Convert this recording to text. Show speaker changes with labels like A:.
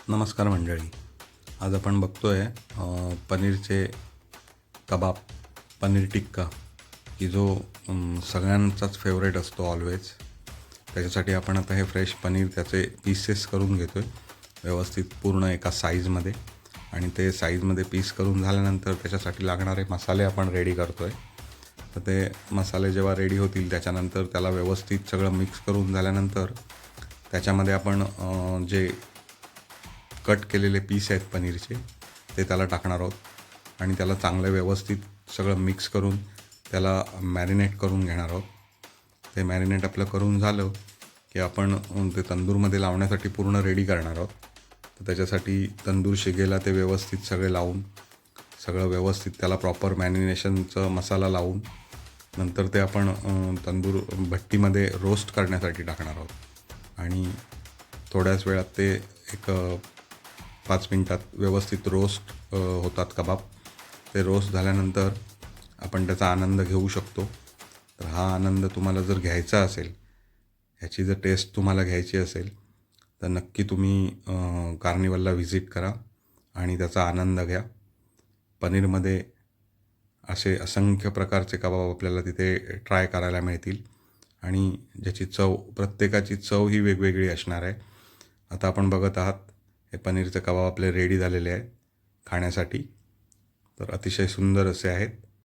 A: नमस्कार मंडळी. आज आपण बघतोय पनीरचे कबाब, पनीर टिक्का, की जो सगळ्यांचाच फेवरेट असतो ऑलवेज. त्याच्यासाठी आपण आता हे फ्रेश पनीर त्याचे पीसेस करून घेतो आहे व्यवस्थित पूर्ण एका साईजमध्ये. आणि ते साईजमध्ये पीस करून झाल्यानंतर त्याच्यासाठी लागणारे मसाले आपण रेडी करतो आहे. तर ते मसाले जेव्हा रेडी होतील त्याच्यानंतर त्याला व्यवस्थित सगळं मिक्स करून झाल्यानंतर त्याच्यामध्ये आपण जे कट केलेले पीस आहेत पनीरचे ते त्याला टाकणार आहोत आणि त्याला चांगलं व्यवस्थित सगळं मिक्स करून त्याला मॅरिनेट करून घेणार आहोत. ते मॅरिनेट आपलं करून झालं की आपण ते तंदूरमध्ये लावण्यासाठी पूर्ण रेडी करणार आहोत. तर त्याच्यासाठी तंदूर शिगेला ते व्यवस्थित सगळे लावून सगळं व्यवस्थित त्याला प्रॉपर मॅरिनेशनचं मसाला लावून नंतर ते आपण तंदूर भट्टीमध्ये रोस्ट करण्यासाठी टाकणार आहोत. आणि थोड्याच वेळात ते एक 5 मिनटात व्यवस्थित रोस्ट होतात कबाब. ते रोस्ट झाल्यानंतर आपण त्याचा आनंद घेऊ शकतो. तर हा आनंद तुम्हाला जर घ्यायचा असेल, ह्याची जर टेस्ट तुम्हाला घ्यायची असेल तर नक्की तुम्ही कार्निवलला व्हिजिट करा आणि त्याचा आनंद घ्या. पनीरमध्ये असे असंख्य प्रकारचे कबाब आपल्याला तिथे ट्राय करायला मिळतील आणि ज्याची चव प्रत्येकाची चव ही वेगवेगळी असणार आहे. आता आपण बघत आहात हे पनीरचे कबाब आपले रेडी झालेले आहेत खाण्यासाठी. तर अतिशय सुंदर असे आहेत